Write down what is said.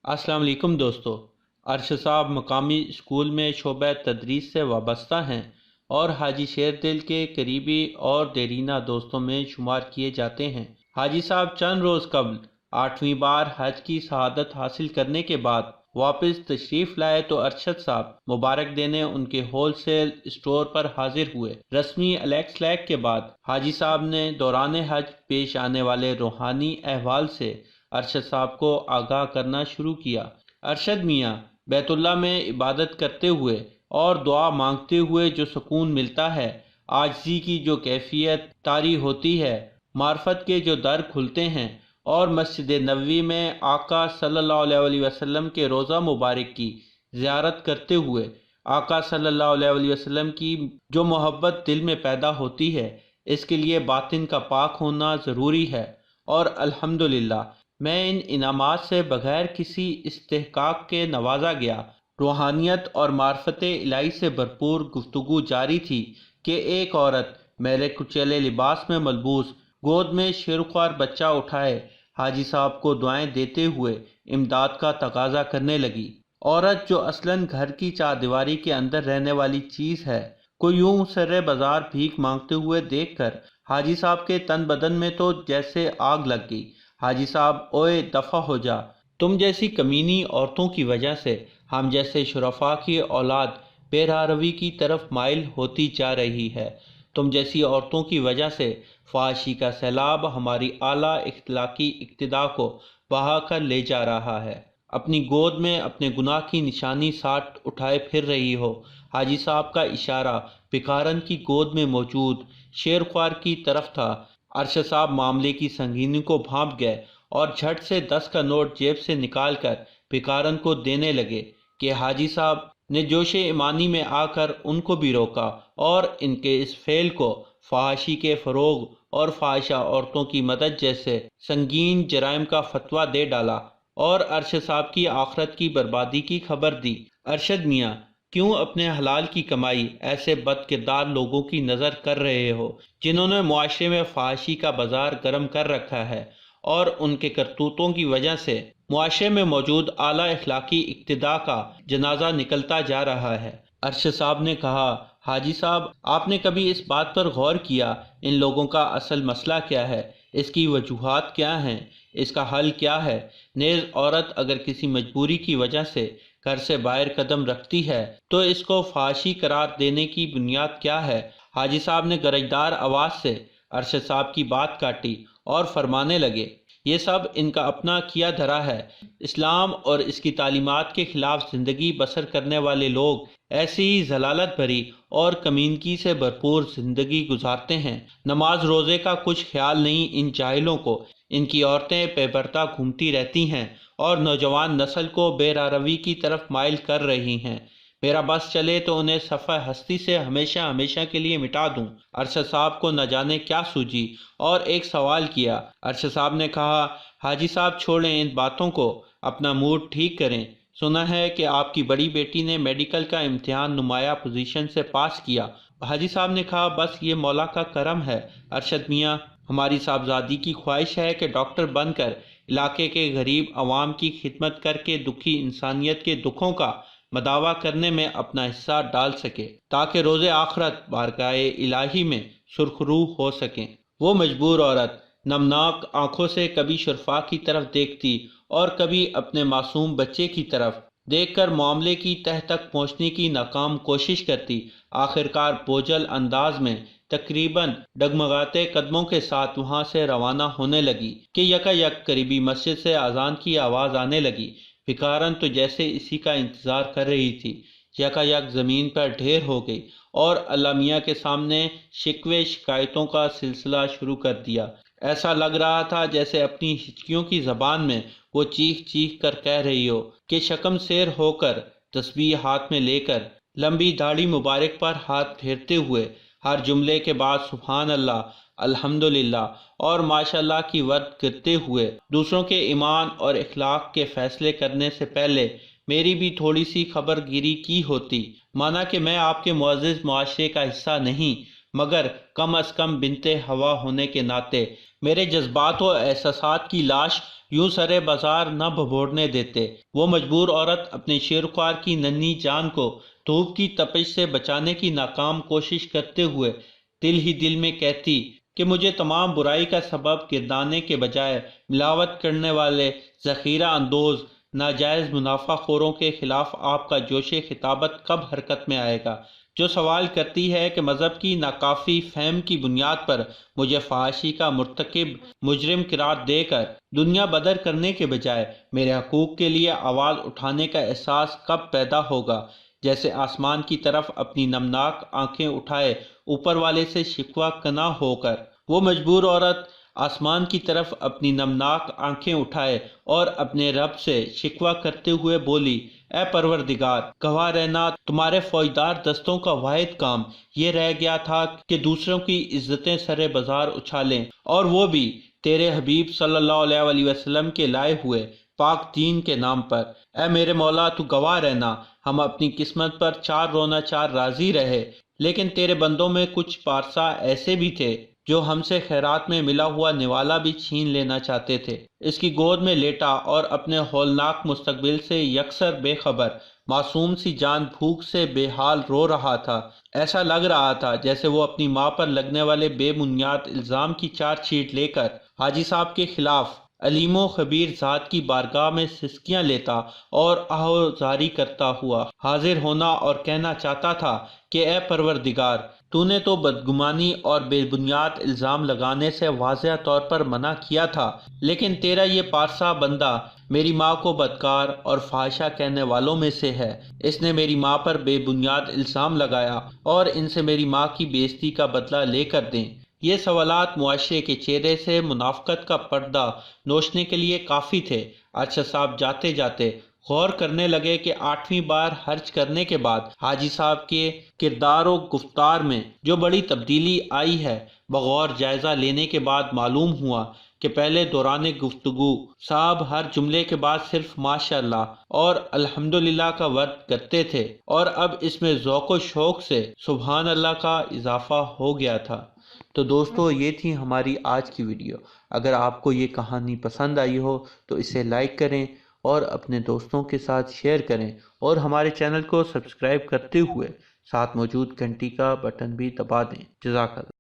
السلام علیکم دوستو۔ ارشد صاحب مقامی اسکول میں شعبہ تدریس سے وابستہ ہیں اور حاجی شیر دل کے قریبی اور دیرینہ دوستوں میں شمار کیے جاتے ہیں۔ حاجی صاحب چند روز قبل 8ویں بار حج کی شہادت حاصل کرنے کے بعد واپس تشریف لائے تو ارشد صاحب مبارک دینے ان کے ہول سیل اسٹور پر حاضر ہوئے۔ رسمی الیکس لیک کے بعد حاجی صاحب نے دوران حج پیش آنے والے روحانی احوال سے ارشد صاحب کو آگاہ کرنا شروع کیا۔ ارشد میاں بیت اللہ میں عبادت کرتے ہوئے اور دعا مانگتے ہوئے جو سکون ملتا ہے، عاجزی کی جو کیفیت طاری ہوتی ہے، معرفت کے جو در کھلتے ہیں، اور مسجد نبوی میں آقا صلی اللہ علیہ وسلم کے روضہ مبارک کی زیارت کرتے ہوئے آقا صلی اللہ علیہ وسلم کی جو محبت دل میں پیدا ہوتی ہے، اس کے لیے باطن کا پاک ہونا ضروری ہے۔ اور الحمدللہ میں ان انعامات سے بغیر کسی استحقاق کے نوازا گیا۔ روحانیت اور معرفت الہی سے بھرپور گفتگو جاری تھی کہ ایک عورت میلے کچیلے لباس میں ملبوس گود میں شیرخوار بچہ اٹھائے حاجی صاحب کو دعائیں دیتے ہوئے امداد کا تقاضا کرنے لگی۔ عورت جو اصلاً گھر کی چار دیواری کے اندر رہنے والی چیز ہے، کو یوں سر بازار بھیک مانگتے ہوئے دیکھ کر حاجی صاحب کے تن بدن میں تو جیسے آگ لگ گئی۔ حاجی صاحب اوئے دفع ہو جا، تم جیسی کمینی عورتوں کی وجہ سے ہم جیسے شرفاء کی اولاد بے راہ روی کی طرف مائل ہوتی جا رہی ہے۔ تم جیسی عورتوں کی وجہ سے فحاشی کا سیلاب ہماری اعلیٰ اخلاقی اقتداء کو بہا کر لے جا رہا ہے۔ اپنی گود میں اپنے گناہ کی نشانی ساتھ اٹھائے پھر رہی ہو۔ حاجی صاحب کا اشارہ بھکارن کی گود میں موجود شیرخوار کی طرف تھا۔ ارشد صاحب معاملے کی سنگینی کو بھانپ گئے اور جھٹ سے 10 کا نوٹ جیب سے نکال کر بھکارن کو دینے لگے کہ حاجی صاحب نے جوش ایمانی میں آ کر ان کو بھی روکا اور ان کے اس فعل کو فحاشی کے فروغ اور فاحشہ عورتوں کی مدد جیسے سنگین جرائم کا فتویٰ دے ڈالا اور ارشد صاحب کی آخرت کی بربادی کی خبر دی۔ ارشد میاں، کیوں اپنے حلال کی کمائی ایسے بد کردار لوگوں کی نظر کر رہے ہو جنہوں نے معاشرے میں فحاشی کا بازار گرم کر رکھا ہے اور ان کے کرتوتوں کی وجہ سے معاشرے میں موجود اعلیٰ اخلاقی اقتداء کا جنازہ نکلتا جا رہا ہے؟ ارشد صاحب نے کہا، حاجی صاحب، آپ نے کبھی اس بات پر غور کیا ان لوگوں کا اصل مسئلہ کیا ہے؟ اس کی وجوہات کیا ہیں؟ اس کا حل کیا ہے؟ نیز عورت اگر کسی مجبوری کی وجہ سے گھر سے باہر قدم رکھتی ہے تو اس کو فحاشی قرار دینے کی بنیاد کیا ہے؟ حاجی صاحب نے گرجدار آواز سے ارشد صاحب کی بات کاٹی اور فرمانے لگے، یہ سب ان کا اپنا کیا دھرا ہے۔ اسلام اور اس کی تعلیمات کے خلاف زندگی بسر کرنے والے لوگ ایسی ہی ضلالت بھری اور کمینگی سے بھرپور زندگی گزارتے ہیں۔ نماز روزے کا کچھ خیال نہیں ان جاہلوں کو۔ ان کی عورتیں بے پردہ گھومتی رہتی ہیں اور نوجوان نسل کو بے راہ روی کی طرف مائل کر رہی ہیں۔ میرا بس چلے تو انہیں صفحہ ہستی سے ہمیشہ ہمیشہ کے لیے مٹا دوں۔ ارشد صاحب کو نہ جانے کیا سوجی اور ایک سوال کیا۔ ارشد صاحب نے کہا، حاجی صاحب چھوڑیں ان باتوں کو، اپنا موڈ ٹھیک کریں۔ سنا ہے کہ آپ کی بڑی بیٹی نے میڈیکل کا امتحان نمایاں پوزیشن سے پاس کیا۔ حاجی صاحب نے کہا، بس یہ مولا کا کرم ہے ارشد میاں، ہماری صاحبزادی کی خواہش ہے کہ ڈاکٹر بن کر علاقے کے غریب عوام کی خدمت کر کے دکھی انسانیت کے دکھوں کا مداوع کرنے میں اپنا حصہ ڈال سکے تاکہ روز آخرت بارگاہ الہی میں سرخرو ہو سکیں۔ وہ مجبور عورت نمناک آنکھوں سے کبھی شرفاء کی طرف دیکھتی اور کبھی اپنے معصوم بچے کی طرف دیکھ کر معاملے کی تہ تک پہنچنے کی ناکام کوشش کرتی۔ آخرکار بوجھل انداز میں تقریباً ڈگمگاتے قدموں کے ساتھ وہاں سے روانہ ہونے لگی کہ یکایک قریبی مسجد سے اذان کی آواز آنے لگی۔ بھکارن تو جیسے اسی کا انتظار کر رہی تھی، یکایک زمین پر ڈھیر ہو گئی اور اللہ میاں کے سامنے شکوے شکایتوں کا سلسلہ شروع کر دیا۔ ایسا لگ رہا تھا جیسے اپنی ہچکیوں کی زبان میں وہ چیخ چیخ کر کہہ رہی ہو کہ شکم سیر ہو کر تسبیح ہاتھ میں لے کر لمبی داڑھی مبارک پر ہاتھ پھیرتے ہوئے ہر جملے کے بعد سبحان اللہ، الحمدللہ اور ماشاء اللہ کی ورد کرتے ہوئے دوسروں کے ایمان اور اخلاق کے فیصلے کرنے سے پہلے میری بھی تھوڑی سی خبر گیری کی ہوتی، مانا کہ میں آپ کے معزز معاشرے کا حصہ نہیں مگر کم از کم بنت ہوا ہونے کے ناطے میرے جذبات و احساسات کی لاش یوں سرے بازار نہ بھبوڑنے دیتے۔ وہ مجبور عورت اپنے شیرخوار کی ننھی جان کو دھوپ کی تپش سے بچانے کی ناکام کوشش کرتے ہوئے دل ہی دل میں کہتی کہ مجھے تمام برائی کا سبب گردانے کے بجائے ملاوٹ کرنے والے ذخیرہ اندوز ناجائز منافع خوروں کے خلاف آپ کا جوش خطابت کب حرکت میں آئے گا، جو سوال کرتی ہے کہ مذہب کی ناکافی فہم کی بنیاد پر مجھے فحاشی کا مرتکب مجرم قرار دے کر دنیا بدر کرنے کے بجائے میرے حقوق کے لیے آواز اٹھانے کا احساس کب پیدا ہوگا۔ جیسے آسمان کی طرف اپنی نمناک آنکھیں اٹھائے اوپر والے سے شکوہ کنا ہو کر، وہ مجبور عورت آسمان کی طرف اپنی نمناک آنکھیں اٹھائے اور اپنے رب سے شکوہ کرتے ہوئے بولی، اے پروردگار، گواہ رہنا تمہارے فوجدار دستوں کا واحد کام یہ رہ گیا تھا کہ دوسروں کی عزتیں سرے بازار اچھالیں، اور وہ بھی تیرے حبیب صلی اللہ علیہ وسلم کے لائے ہوئے پاک دین کے نام پر۔ اے میرے مولا، تو گواہ رہنا ہم اپنی قسمت پر چار رونا چار راضی رہے، لیکن تیرے بندوں میں کچھ پارسا ایسے بھی تھے جو ہم سے خیرات میں ملا ہوا نوالا بھی چھین لینا چاہتے تھے۔ اس کی گود میں لیٹا اور اپنے ہولناک مستقبل سے یکسر بے خبر معصوم سی جان بھوک سے بے حال رو رہا تھا۔ ایسا لگ رہا تھا جیسے وہ اپنی ماں پر لگنے والے بے بنیاد الزام کی چارج شیٹ لے کر حاجی صاحب کے خلاف علیم و خبیر ذات کی بارگاہ میں سسکیاں لیتا اور آہوازاری کرتا ہوا حاضر ہونا اور کہنا چاہتا تھا کہ اے پروردگار، تو نے تو بدگمانی اور بے بنیاد الزام لگانے سے واضح طور پر منع کیا تھا، لیکن تیرا یہ پارسا بندہ میری ماں کو بدکار اور فحاشا کہنے والوں میں سے ہے۔ اس نے میری ماں پر بے بنیاد الزام لگایا اور ان سے میری ماں کی بے عزتی کا بدلہ لے کر دیں۔ یہ سوالات معاشرے کے چہرے سے منافقت کا پردہ نوچنے کے لیے کافی تھے۔ ارشد صاحب جاتے جاتے غور کرنے لگے کہ 8ویں بار حج کرنے کے بعد حاجی صاحب کے کردار و گفتار میں جو بڑی تبدیلی آئی ہے، بغور جائزہ لینے کے بعد معلوم ہوا کہ پہلے دوران گفتگو صاحب ہر جملے کے بعد صرف ماشاءاللہ اور الحمدللہ کا ورد کرتے تھے، اور اب اس میں ذوق و شوق سے سبحان اللہ کا اضافہ ہو گیا تھا۔ تو دوستو، یہ تھی ہماری آج کی ویڈیو۔ اگر آپ کو یہ کہانی پسند آئی ہو تو اسے لائک کریں اور اپنے دوستوں کے ساتھ شیئر کریں، اور ہمارے چینل کو سبسکرائب کرتے ہوئے ساتھ موجود گھنٹی کا بٹن بھی دبا دیں۔ جزاک اللہ۔